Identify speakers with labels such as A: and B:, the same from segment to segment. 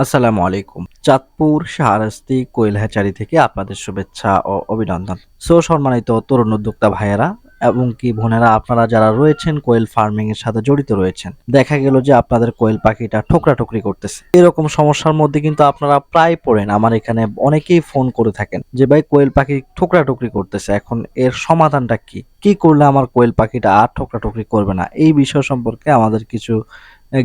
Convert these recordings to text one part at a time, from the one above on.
A: আসসালামু আলাইকুম। চাঁদপুর শাহরাস্তি কোয়েল হ্যাচারি থেকে আপনাদের শুভেচ্ছা ও অভিনন্দন। সম্মানিত তরুণ উদ্যোক্তা ভাইয়েরা এবং কি বোনেরা, আপনারা যারা রয়েছেন কোয়েল ফার্মিং এর সাথে জড়িত রয়েছেন, দেখা গেল যে আপনাদের কোয়েল পাখিটা ঠোকরাঠুকরি করতেছে। এরকম সমস্যার মধ্যে কিন্তু আপনারা প্রায় পড়েন। আমার এখানে অনেকেই ফোন করে থাকেন যে ভাই কোয়েল পাখি ঠোকরাঠুকরি করতেছে, এখন এর সমাধানটা কি? কি করলে আমার কোয়েল পাখিটা আর ঠোকরাঠুকরি করবে না? এই বিষয় সম্পর্কে আমাদের কিছু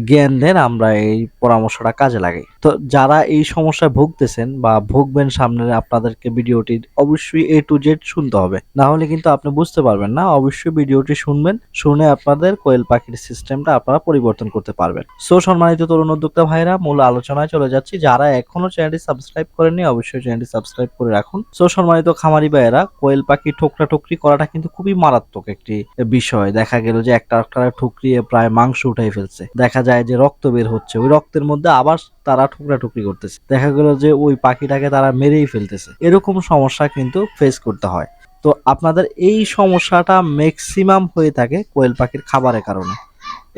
A: জ্ঞান দেন, আমরা এই পরামর্শটা কাজে লাগাই। তো যারা এই সমস্যায় ভুগতেছেন বা ভুগবেন সামনে, আপনাদেরকে ভিডিওটি অবশ্যই A to Z শুনতে হবে, না হলে কিন্তু আপনি বুঝতে পারবেন না। অবশ্যই ভিডিওটি শুনবেন, শুনে আপনাদের কোয়েল পাখির সিস্টেমটা আপনারা পরিবর্তন করতে পারবেন। সম্মানিত তরুণ উদ্যোক্তা ভাইরা, মূল আলোচনায় চলে যাচ্ছি। যারা এখনো চ্যানেলটি সাবস্ক্রাইব করেননি, অবশ্যই চ্যানেলটি সাবস্ক্রাইব করে রাখুন। সম্মানিত খামারি ভাইয়েরা, কোয়েল পাখি ঠোকরাঠুকরি করাটা কিন্তু খুবই মারাত্মক একটি বিষয়। দেখা গেল যে একটা ঠুকরিয়ে প্রায় মাংস উঠাই ফেলছে, দেখা যায় যে রক্ত বের হচ্ছে, ওই রক্তের মধ্যে আবার তারা ঠুকরাঠুকরি করতেছে, দেখা গেল যে ওই পাখিটাকে তারা মেরেই ফেলতেছে। এরকম সমস্যা কিন্তু ফেস করতে হয়। তো আপনাদের এই সমস্যাটা ম্যাক্সিমাম হয়ে থাকে কোয়েল পাখির খাবারের কারণে।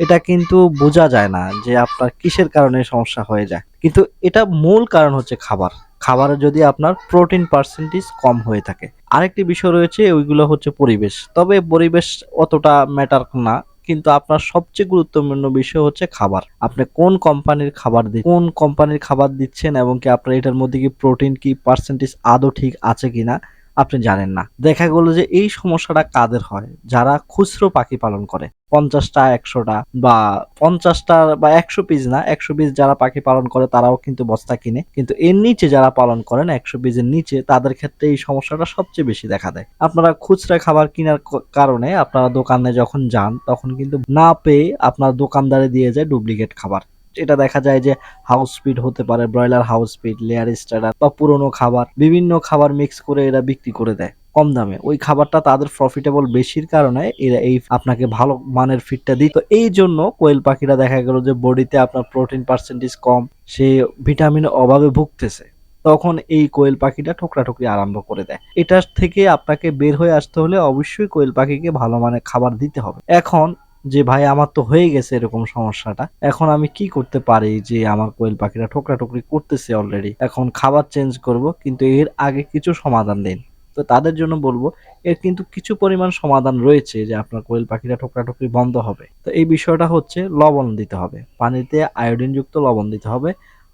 A: এটা কিন্তু বোঝা যায় না যে আপনার কিসের কারণে সমস্যা হয়ে যায়, কিন্তু এটা মূল কারণ হচ্ছে খাবার। খাবারে যদি আপনার প্রোটিন পার্সেন্টেজ কম হয়ে থাকে। আরেকটি বিষয় রয়েছে, ওইগুলো হচ্ছে পরিবেশ। তবে পরিবেশ অতটা ম্যাটার না, কিন্তু আপনার সবচেয়ে গুরুত্বপূর্ণ বিষয় হচ্ছে খাবার। আপনি কোন কোম্পানির খাবার দিচ্ছেন এবং কি আপনার এটার মধ্যে কি প্রোটিন কি পার্সেন্টেজ আদৌ ঠিক আছে কিনা আপনি জানেন না। দেখা গেল যে এই সমস্যাটা কাদের হয়? যারা খুচরো পাখি পালন করে, 50টা 100টা বা 50টা বা 100 পিস না, 100 পিস যারা পাখি পালন করে তারাও কিন্তু বস্তা কিনে, কিন্তু এর নিচে যারা পালন করেন 100 পিসের নিচে, তাদের ক্ষেত্রে এই সমস্যাটা সবচেয়ে বেশি দেখা দেয়। আপনারা খুচরা খাবার কেনার কারণে আপনারা দোকানে যখন যান, তখন কিন্তু না পেয়ে আপনার দোকানদারে দিয়ে যায় ডুপ্লিকেট খাবার। এটা দেখা যায় যে হাউস স্পিড হতে পারে, broiler house speed, layer starter বা পুরনো খাবার, বিভিন্ন খাবার মিক্স করে এরা বিক্রি করে দেয় কম দামে। ওই খাবারটা তাদের প্রফিটেবল বেশির কারণে এরা এই আপনাকে ভালো মানের ফিডটা দিই। তো এই জন্য কোয়েল পাখিরা দেখা গেল যে বডিতে আপনার প্রোটিন পার্সেন্টেজ কম, সে ভিটামিনের অভাবে ভুগতেছে, তখন এই কোয়েল পাখিটা ঠোকরাঠুকরি আরম্ভ করে দেয়। এটা থেকে আপনাকে বের হয়ে আসতে হলে অবশ্যই কোয়েল পাখিকে ভালো মানের খাবার দিতে হবে। এখন যে ভাই আমার তো হয়ে গেছে এরকম সমস্যাটা, এখন আমি কি করতে পারি যে আমার কোয়েল পাখিরা ঠোকরাঠুকরি করতেছে অলরেডি, এখন খাবার চেঞ্জ করব, কিন্তু এর আগে কিছু সমাধান দিন। তো তাদের জন্য বলবো, এর কিন্তু কিছু পরিমাণ সমাধান রয়েছে যে আপনার কোয়েল পাখিরা ঠোকরাঠুকরি বন্ধ হবে। তো এই বিষয়টা হচ্ছে লবণ দিতে হবে, পানিতে আয়োডিন যুক্ত লবণ দিতে হবে।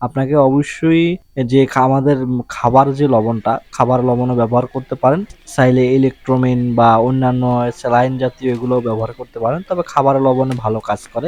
A: আপনাকে অবশ্যই যে আমাদের খাবার যে লবণটা, খাবার লবণও ব্যবহার করতে পারেন, চাইলে ইলেকট্রোমিন বা অন্যান্য স্যালাইন জাতীয় এগুলো ব্যবহার করতে পারেন, তবে খাবার লবণে ভালো কাজ করে।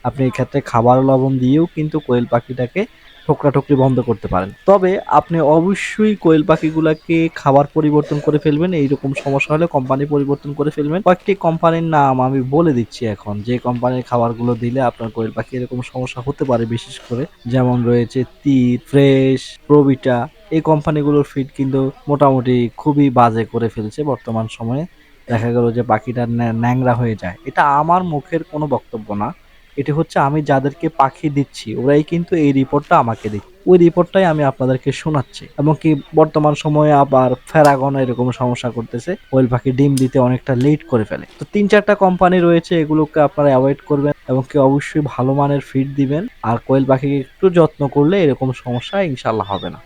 A: আপনি এই ক্ষেত্রে খাবার লবণ দিয়েও কিন্তু কোয়েল পাখিটাকে ঠোকরাঠুকরি বন্ধ করতে পারেন। তবে আপনি অবশ্যই কোয়েল পাখিগুলাকে খাবার পরিবর্তন করে ফেলবেন। এইরকম সমস্যা হলে কোম্পানি পরিবর্তন করে ফেলবেন। কয়েকটি কোম্পানির নাম আমি বলে দিচ্ছি এখন, যে কোম্পানির খাবারগুলো দিলে আপনার কোয়েল পাখি এরকম সমস্যা হতে পারে বিশেষ করে। যেমন রয়েছে তীর, ফ্রেশ, প্রোভিটা। এই কোম্পানিগুলোর ফিড কিন্তু মোটামুটি খুবই বাজে করে ফেলছে বর্তমান সময়ে। দেখা গেল যে পাখিটা ন্যাংরা হয়ে যায়। এটা আমার মুখের কোনো বক্তব্য না, এটি হচ্ছে আমি যাদেরকে পাখি দিচ্ছি ওরাই কিন্তু এই রিপোর্টটা আমাকে দিচ্ছে, ওই রিপোর্টটাই আমি আপনাদেরকে শোনাচ্ছি। এবং কি বর্তমান সময়ে আবার ফেরাগন এরকম সমস্যা করতেছে, কোয়েল পাখি ডিম দিতে অনেকটা লেট করে ফেলে। তো 3-4টা কোম্পানি রয়েছে, এগুলোকে আপনারা অ্যাভয়েড করবেন এবং কি অবশ্যই ভালো মানের ফিড দিবেন। আর কোয়েল পাখিকে একটু যত্ন করলে এরকম সমস্যা ইনশাল্লাহ হবে না।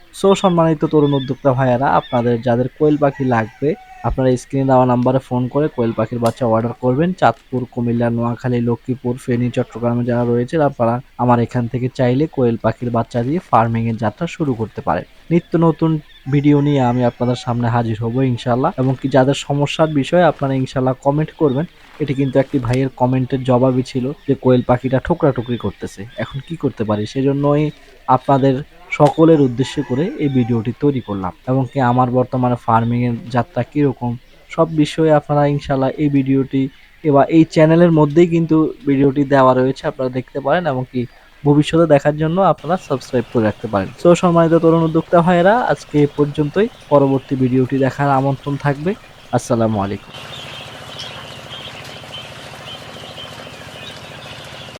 A: সম্মানিত তরুণ উদ্যোক্তা ভাইয়ারা, আপনাদের যাদের কোয়েল পাখি লাগবে, আপনারা স্ক্রিনে দেওয়া নাম্বারে ফোন করে কোয়েল পাখির বাচ্চা অর্ডার করবেন। চাঁদপুর, কুমিল্লা, নোয়াখালী, লক্ষ্মীপুর, ফেনী, চট্টগ্রামে যারা রয়েছে, আপনারা আমার এখান থেকে চাইলে কোয়েল পাখির বাচ্চা দিয়ে ফার্মিং এর যাত্রা শুরু করতে পারেন। নিত্য নতুন ভিডিও নিয়ে আমি আপনাদের সামনে হাজির হব ইনশাল্লাহ। এবং কি যাদের সমস্যার বিষয়ে আপনারা ইনশাল্লাহ কমেন্ট করবেন। এটি কিন্তু একটি ভাইয়ের কমেন্টের জবাবই ছিল যে কোয়েল পাখিটা ঠোকরাঠুকরি করতেছে, এখন কি করতে পারি। সেজন্যই আপনাদের সকলের উদ্দেশ্য করে এই ভিডিওটি তৈরি করলাম। এবং কি আমার বর্তমানে ফার্মিং এর যাত্রা কিরকম, সব বিষয়ে আপনারা ইনশাল্লাহ এই ভিডিওটি এবার এই চ্যানেলের মধ্যেই কিন্তু ভিডিওটি দেওয়া রয়েছে, আপনারা দেখতে পারেন। এবং কি ভবিষ্যতে দেখার জন্য আপনারা সাবস্ক্রাইব করে রাখতে পারেন। সম্মানিত তরুণ উদ্যোক্তা ভাইয়েরা, আজকে এ পর্যন্তই। পরবর্তী ভিডিওটি দেখার আমন্ত্রণ থাকবে। আসসালামু আলাইকুম।